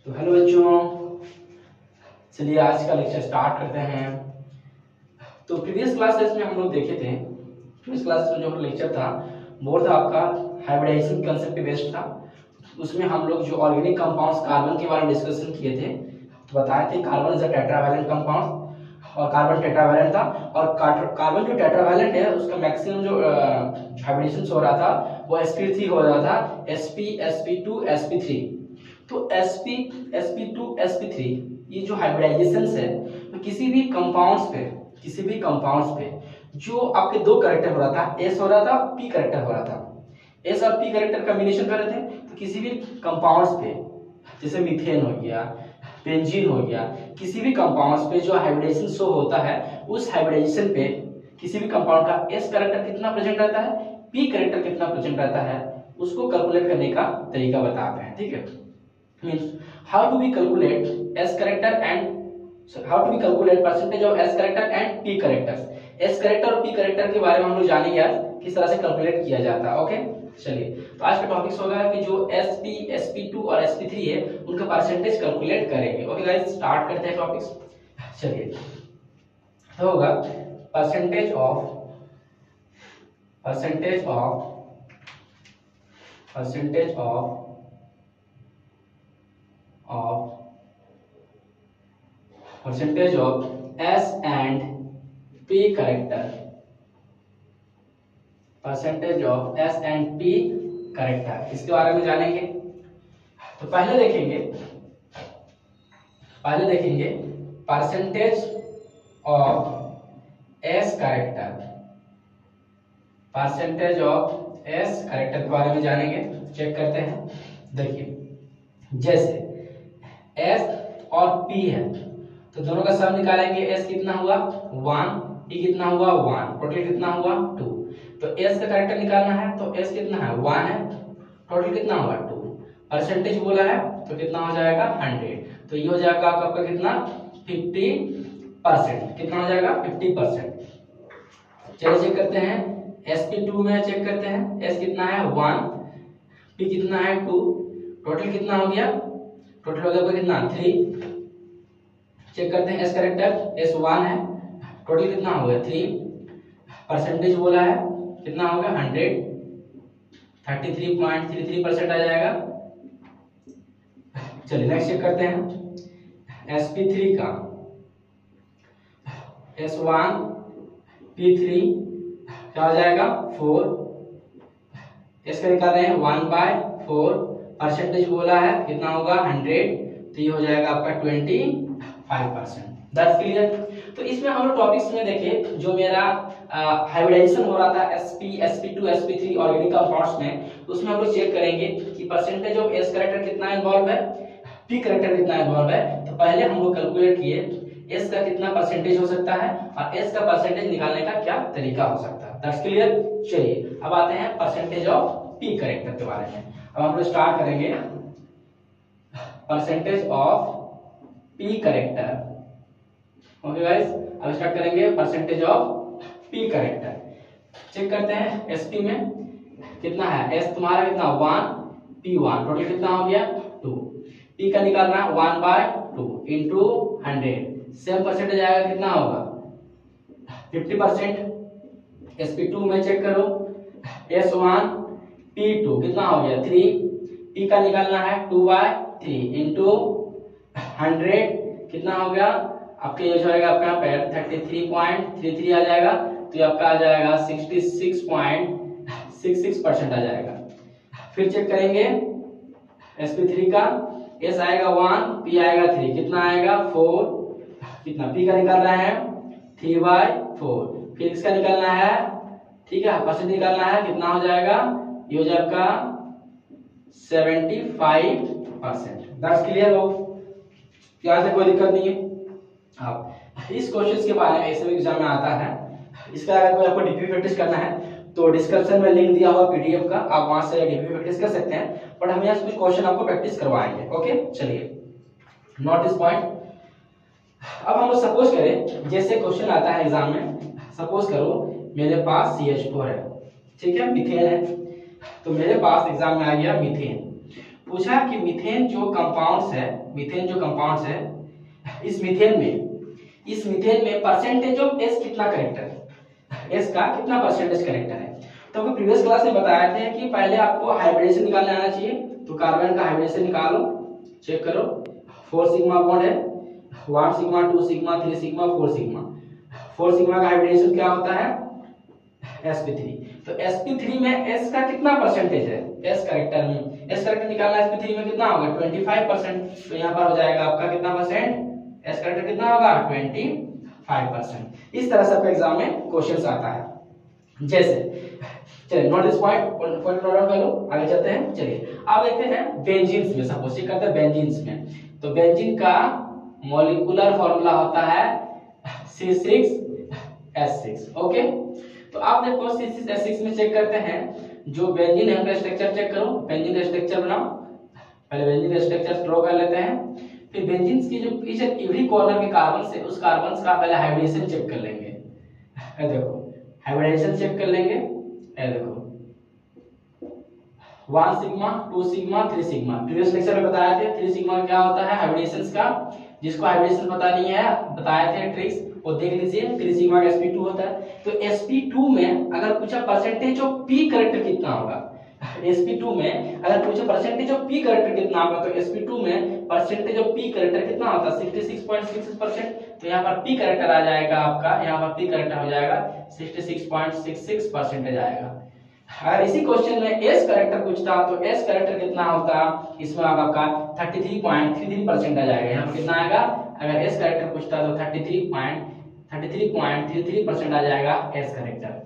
तो हेलो बच्चों, चलिए आज का लेक्चर स्टार्ट करते हैं। तो प्रीवियस क्लासेस में हम लोग देखे थे, प्रीवियस क्लासेस में जो लेक्चर था वो था आपका हाइब्रिडाइजेशन कंसेप्ट पे बेस्ड था। उसमें हम लोग जो ऑर्गेनिक कंपाउंड्स कार्बन के बारे में डिस्कशन किए थे, तो बताए थे carbon is a tetravalent compound और कार्बन टेट्रावैलेंट था। और कार्बन जो टेट्रावैलेंट है उसका मैक्सिमम जो हाइब्रिडेशन हो रहा था वो sp3 हो रहा था, sp sp2 sp3। तो sp sp2 sp3 ये जो हाइब्रिडाइजेशंस है तो किसी भी कंपाउंड्स पे जो आपके दो कैरेक्टर हो रहा था, s हो रहा था, p कैरेक्टर हो रहा था, s और p कैरेक्टर कॉम्बिनेशन कर रहे थे। तो किसी भी कंपाउंड्स पे जैसे मीथेन हो गया, बेंजीन हो गया, किसी भी कंपाउंड्स पे जो हाइब्रिडेशन शो होता है उस हाइब्रिडेशन पे किसी भी कंपाउंड का s कैरेक्टर कितना प्रेजेंट रहता है, p कैरेक्टर कितना प्रेजेंट रहता है, उसको कैलकुलेट करने का तरीका बताते हैं। ठीक है, means how to be calculate s character and how to be calculate percentage of s character and p characters। s character और p character के बारे में हम लोग जानेंगे आज किस तरह से कैलकुलेट किया जाता है। ओके, चलिए तो आज का टॉपिक होगा कि जो sp sp2 और sp3 है उनका परसेंटेज कैलकुलेट करेंगे। ओके गाइस, स्टार्ट करते हैं टॉपिक्स। चलिए तो होगा percentage of S and P character, percentage of S and P character, इसके बारे में जानेंगे। तो पहले देखेंगे परसेंटेज ऑफ S कैरेक्टर, के बारे में जानेंगे। चेक करते हैं, देखिए जैसे S और P है तो दोनों का सम निकालेंगे। S कितना हुआ 1, P कितना हुआ 1, टोटल कितना हुआ 2। तो S का कैरेक्टर निकालना है तो S कितना है 1 है, टोटल कितना हुआ 2। परसेंटेज बोला है तो कितना हो जाएगा 100। तो ये हो जाएगा आपका कितना 50%। कितना हो जाएगा 50%। चलिए चेक करते हैं sp2 में, चेक करते हैं S कितना है 1, P कितना है 2, टोटल कितना हो गया, टोटल हो गया कितना 3। चेक करते हैं S कैरेक्टर S1 है, टोटल कितना हो गया 3। परसेंटेज बोला है कितना होगा 100, 33.33% आ जाएगा। चलिए नेक्स्ट चेक करते हैं sp3 का, S1 p3 क्या हो जाएगा 4। S का निकाल रहे हैं 1/4, परसेंटेज बोला है कितना होगा 100, तो ये हो जाएगा आपका 25%। That's clear. तो इसमें हम लोग टॉपिक्स में देखें जो मेरा हाइब्रिडाइजेशन हो रहा था sp sp2 sp3 organic compounds में, तो उसमें हम लोग चेक करेंगे कि परसेंटेज ऑफ s कैरेक्टर कितना इन्वॉल्व है, p कैरेक्टर कितना इन्वॉल्व है। तो पहले हम लोग कैलकुलेट किए s का कितना परसेंटेज हो सकता है और s का परसेंटेज निकालने का क्या तरीका हो सकता है। That's clear. चलिए अब आते हैं परसेंटेज ऑफ p कैरेक्टर के बारे में। अब हम लोग स्टार्ट करेंगे percentage of p character. Okay guys, अब स्टार्ट करेंगे percentage of p character. Check करते हैं sp में कितना है, s तुम्हारा कितना 1, p1, टोटल कितना हो गया 2। p का निकालना 1/2 इंटू 100, सेम परसेंटेज आएगा कितना होगा 50%। sp2 में चेक करो s1 p2 कितना हो गया 3, p का निकालना है 2/3 इंटू 100 कितना हो गया आपके, ये हो जाएगा आपका 33.33 आ जाएगा। तो ये आपका आ जाएगा 66.66% आ जाएगा। फिर चेक करेंगे sp3 का, s आएगा 1, p आएगा 3, कितना आएगा 4, कितना p का निकालना है 3/4, फिर इसका निकालना है, ठीक है, परसेंट निकालना है कितना हो जाएगा, ये हो जाएगा 75%। दैट्स क्लियर हो, यहाँ से कोई दिक्कत नहीं है। आप इस क्वेश्चन के बारे में ऐसे भी एग्जाम में आता है, इसका अगर कोई आपको डीपी प्रैक्टिस करना है तो डिस्क्रिप्शन में लिंक दिया हुआ पीडीएफ का, आप वहां से डीपी प्रैक्टिस कर सकते हैं। बट हम यहाँ से कुछ क्वेश्चन आपको प्रैक्टिस करवाएंगे। ओके, चलिए नोट दिस पॉइंट। अब हम लोग सपोज करें, जैसे क्वेश्चन आता है एग्जाम में, सपोज करो मेरे पास CH4 है, ठीक है, मीथेन है। तो मेरे पास एग्जाम में आ गया मीथेन। पूछा कि मीथेन जो कंपाउंड्स है, इस मीथेन में परसेंटेज ऑफ एस कितना करेक्टर है, एस का कितना परसेंटेज करेक्टर है। तो आपको प्रीवियस क्लास में बताया थे कि पहले आपको हाइब्रिडेशन निकालने आना चाहिए। तो कार्बन का हाइब्रिडेशन निकालो, चेक करो। 4 सिग्मा बॉन्ड है, 1 sigma, 2 sigma, 3 sigma, 4 sigma. 4 sigma का हाइब्रिडेशन क्या होता है, sp3। तो sp3 में s का कितना परसेंटेज है, s करेक्टर में, s करेक्टर निकालना sp3 में कितना होगा 25%। तो यहाँ पर हो जाएगा आपका कितना परसेंट, s करेक्टर कितना होगा 25%। इस तरह से आपके एग्जाम में क्वेश्चंस आता है। जैसे चलिए note this point note down कर लो, आगे चलते हैं। चलिए अब देखते हैं बेंजीन्स में, सपोज करते हैं बेंजीन्स में। तो बेंजीन का मॉलिक्यूलर फार्मूला होता है C6H6। ओके, तो आप देखो C6H6 में चेक करते हैं जो बेंजीन है उनका स्ट्रक्चर चेक करो। बेंजीन का स्ट्रक्चर बनाओ, पहले बेंजीन का स्ट्रक्चर ड्रॉ कर लेते हैं। फिर बेंजीन की जो ईच एंड एवरी कॉर्नर के कार्बन से उस कार्बन का पहले हाइब्रिडेशन चेक कर लेंगे। देखो हाइब्रिडेशन चेक कर लेंगे, देखो 1 sigma, 2 sigma, 3 sigma. Previous lecture में बताया थे 3 सिग्मा क्या होता है हाइब्रिडेशंस का। जिसको हाइब्रिडेशन पता नहीं है बताए थे ट्रिक्स, वो देख लीजिए। 3 सिग्मा का sp2 होता है। तो sp2 में अगर पूछा परसेंटेज ऑफ p करेक्टर कितना होगा, sp2 में अगर पूछा परसेंटेज ऑफ p करेक्टर कितना होगा, तो sp2 में परसेंटेज ऑफ p करेक्टर कितना होता है 66.66%। तो यहाँ पर p करेक्टर आ जाएगा आपका, यहाँ पर p करेक्टर हो जाएगा 66.66% आएगा। अगर इसी क्वेश्चन में s करेक्टर पूछता तो s करेक्टर कितना होता, इसमें आपका 33.33% आ जाएगा। यहाँ पर कितना आएगा, अगर s करेक्टर पूछता तो 33.33% आ जाएगा s करेक्टर।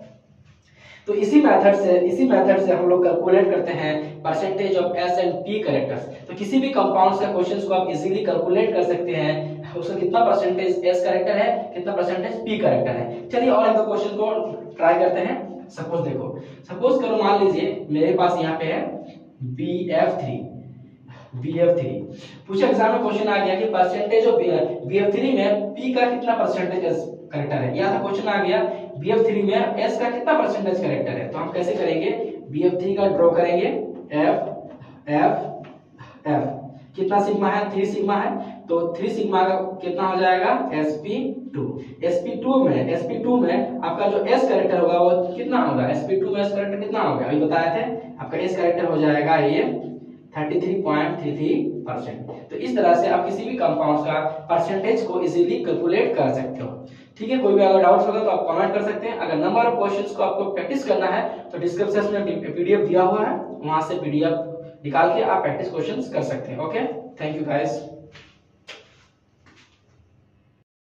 तो इसी मेथड से हम लोग कैलकुलेट करते हैं percentage of s and p characters. तो किसी भी कंपाउंड्स का क्वेश्चंस को आप इजीली कैलकुलेट कर सकते हैं, उसका कितना परसेंटेज s करेक्टर है, कितना परसेंटेज p करेक्टर है। चलिए और एक दो क्वेश्चन को ट्राई करते हैं। सपोज देखो, सपोज करो मान लीजिए मेरे पास यहाँ पे है BF3 पूछा एग्जाम में क्वेश्चन आ गया कि परसेंटेज ऑफ BF3 में p का कितना परसेंटेज करेक्टर है। यहाँ था क्वेश्चन आ गया BF3 में s का कितना परसेंटेज करेक्टर है। तो हम कैसे करेंगे, BF3 का ड्रॉ करेंगे, F कितना सिग्मा है 3 सिग्मा है, तो 3 सिग्मा का कितना हो जाएगा sp2 में आपका जो s करेक्टर होगा वो कितना होगा, sp2 में s करेक्टर कितना होगा अभी बताए थे, आपका s करेक्टर हो जाएगा ये 33.33%। तो इस तरह से आप किसी भी कंपाउंड का परसेंटेज को इजीली कैलकुलेट कर सकते हो। ठीक है, कोई भी अगर डाउट्स होगा तो आप कमेंट कर सकते हैं। अगर नंबर ऑफ क्वेश्चंस को आपको प्रैक्टिस करना है तो डिस्क्रिप्शन में पीडीएफ दिया हुआ है, वहां से पीडीएफ निकाल के आप प्रैक्टिस क्वेश्चंस कर सकते हैं। Okay, thank you guys.